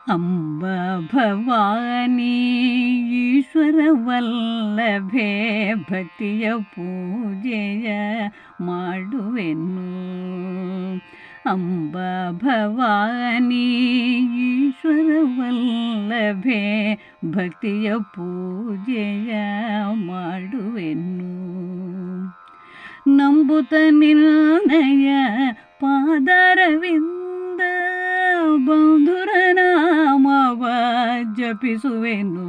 ಅಂಬ ಭವಾನಿ ಈಶ್ವರವಲ್ಲಭೆ ಭಕ್ತಿಯ ಪೂಜೆಯ ಮಾಡುವೆನು. ಅಂಬ ಭವಾನಿ ಈಶ್ವರವಲ್ಲಭೆ ಭಕ್ತಿಯ ಪೂಜೆಯ ಮಾಡುವೆನು. ನಂಬುತ ನಿರ್ಣಯ ಪಾದರವಿಂದ ಬಂಧುರ ನಾಮವ ಜಪಿಸುವೆನು.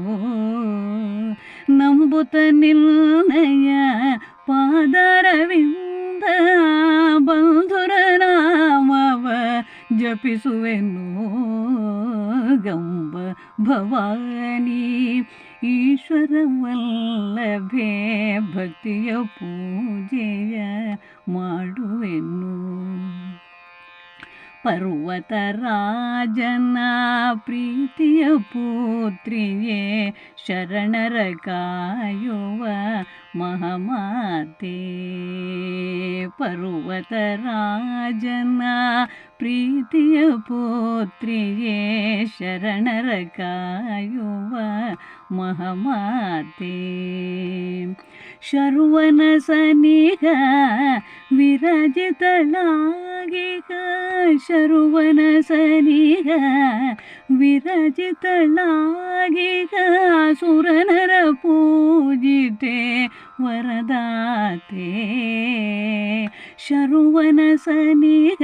ನಂಬುತ ನಿರ್ಣಯ ಪಾದರವಿಂದ ಬಂಧುರ ನಾಮವ ಜಪಿಸುವೆನು. ಗಂಬ ಭವಾನಿ ಈಶ್ವರವಲ್ಲಭೆ ಭಕ್ತಿಯ ಪೂಜೆಯ ಮಾಡುವೆನು. ಪರ್ವತರಾಜನ ಪ್ರೀತಿಯ ಪುತ್ರಿಯೇ ಶರಣರ ಕಾಯುವ ಮಹಾಮಾತೆ. ಪರ್ವತರಾಜನ ಪ್ರೀತಿಯ ಪುತ್ರಿಯೇ ಶರಣರ ಕಾಯುವ ಮಹಾಮಾತೆ. ಶರ್ವನ ಸನಿಗ ವಿರಜಿತಳಾಗಿಗ ಶರ್ವನ ಸನಿಗ ವಿರಜಿತಳಾಗಿಗ ಸುರನರ ಪೂಜಿತೆ ವರದಾತೆ. ಶರ್ವನ ಸನಿಗ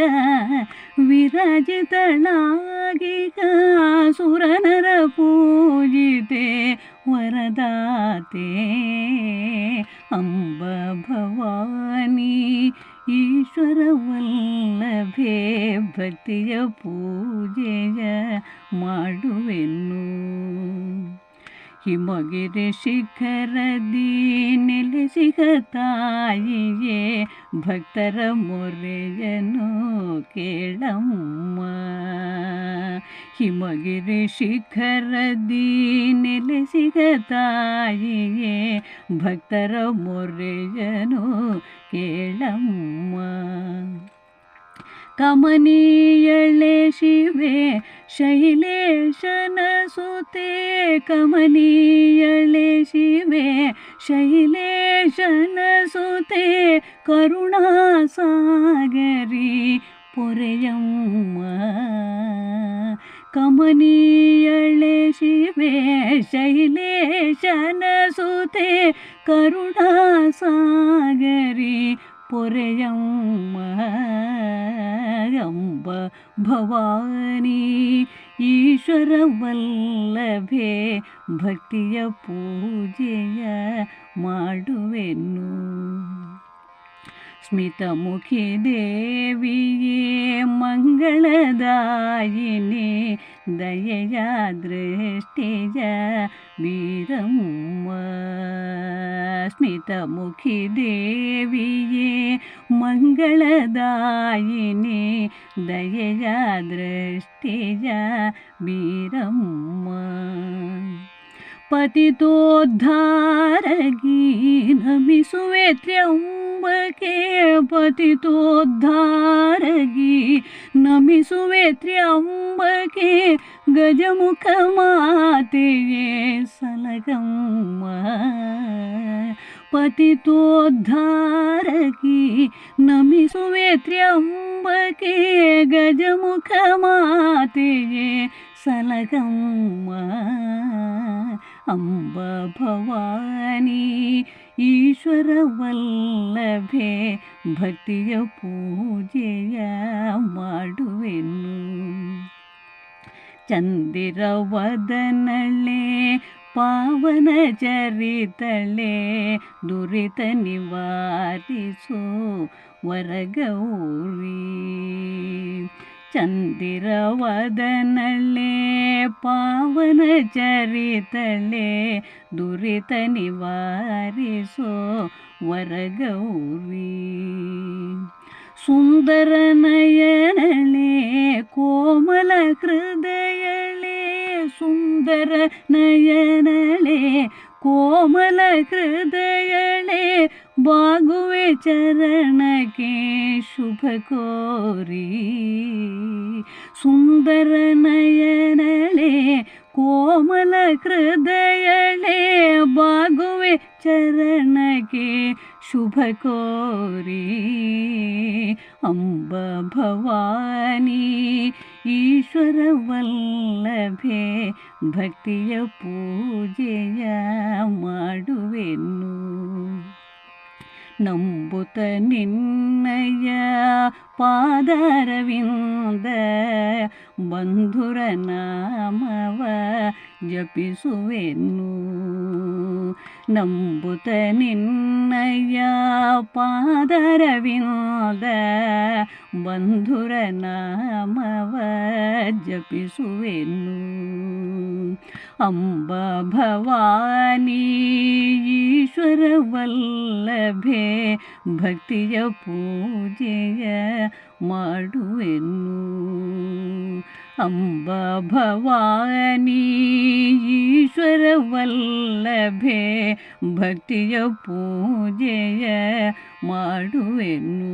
ವಿರಜಿತಳಾಗಿಗ ಸುರನರ ಪೂಜಿತೆ ವರದಾತೆ. ಅಂಬ ಭವಾನಿ ಈಶ್ವರವಲ್ಲಭೆ ಭಕ್ತಿಯ ಪೂಜೆಯ ಮಾಡುವೆನು. ಹಿಮಗಿರಿ ಶಿಖರದಿ ನೆಲೆಸಿಗ ತಾಯಿಯೇ ಭಕ್ತರ ಮೊರೆಯನು ಕೇಳಮ್ಮ. ಹಿಮಗಿರಿ ಶಿಖರದಿ ನೆಲೆಸಿಗ ತಾಯಿಯೇ ಭಕ್ತರ ಮೊರೆಯನು ಕೇಳಮ್ಮ. ಕಮನೀಯಳೆ ಶಿವೆ ಶೈಲೇಶನ ಸುತೆ ಕಮನೀಯಳೆ ಶಿವೆ ಶೈಲೇಶನ ಸುತೆ ಕರುಣಾಸಾಗರಿ ಪೊರೆಯಮ್ಮ. ಕಮನೀಯಳೆ ಶಿವೆ ಶೈಲೇಶನ ಸುತೆ ಕರುಣಾಸಾಗರಿ ಪೊರೆಯಮ್ಮ. ಅಂಬ ಭವಾನಿ ಈಶ್ವರವಲ್ಲಭೆ ಭಕ್ತಿಯ ಪೂಜೆಯ ಮಾಡುವೆನು. ಸ್ಮಿತಮುಖಿ ದೇವಿಯೇ ಮಂಗಳದಾಯಿನಿ ದಯೆಯ ದೃಷ್ಟಿಯ ವೀರಮ್ಮ. ಸ್ಮಿತಮುಖಿ ದೇವಿಯೇ ಮಂಗಳದಾಯಿನಿ ದಯೆಯ ದೃಷ್ಟಿಯ ವೀರಮ್ಮ. ಪತಿತೋದ್ಧಾರಗಿ ನಮಿಸುವೆ ತ್ರ್ಯಂಬಕೆ ಪತಿತೋದ್ಧಾರಗಿ ನಮಿಸುವೆ ತ್ರ್ಯಂಬಕೆ ಗಜಮುಖ ಮಾತೆಯೇ ಸಲಗಮ್ಮ. ಪತಿತೋದ್ಧಾರಗಿ ನಮಿಸುವೆ ತ್ರ್ಯಂಬಕೆ ಗಜಮುಖ ಮಾತೆಯೇ ಸಲಗಮ್ಮ. ಅಂಬ ಭವಾನಿ ಈಶ್ವರವಲ್ಲಭೆ ಭಕ್ತಿಯ ಪೂಜೆಯ ಮಾಡುವೆನು. ಚಂದಿರವದನಳೆ ಪಾವನ ಚರಿತಳೆ ದುರಿತ ನಿವಾರಿಸೋ ವರಗೌರಿ. ಚಂದಿರವದನಳೆ ಪಾವನ ಚರಿತಳೆ ದುರಿತ ನಿವಾರಿಸೋ ವರಗೌರಿ. ಸುಂದರ ನಯನಳೆ ಕೋಮಲ ಹೃದಯಳೆ ಸುಂದರ ನಯನಳೆ ಕೋಮಲ ಹೃದಯಳೆ ಬಾಗುವೆ ಚರಣಕ್ಕೆ ಶುಭ ಕೋರಿ. ಸುಂದರ ನಯನಳೆ ಹೃದಯಳೆ ಬಾಗುವೆ ಚರಣಕ್ಕೆ ಶುಭ ಕೋರಿ ಅಂಬ ಭವಾನಿ ಈಶ್ವರ ವಲ್ಲಭೆ ಭಕ್ತಿಯ ಪೂಜೆಯ ಮಾಡುವೆನು ನಂಬುತ ನಿನ್ನಯ ಪಾದರವಿಂದ ಬಂಧುರ ನಾಮವ ಜಪಿಸುವೆನು ನಂಬುತ ನಿನ್ನಯ ಪಾದರವಿಂದ ಬಂಧುರ ನಾಮವ ಜಪಿಸುವೆನು ಅಂಬ ಭವಾನಿ ಈಶ್ವರ ವಲ್ಲಭೆ ಭಕ್ತಿಯ ಪೂಜೆಯ ಮಾಡುವೆನು ಅಂಬ ಭವಾನಿ ಈಶ್ವರ ವಲ್ಲಭೆ ಭಕ್ತಿಯ ಪೂಜೆಯ ಮಾಡುವೆನು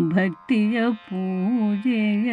ಭಕ್ತಿಯ ಪೂಜೆಯ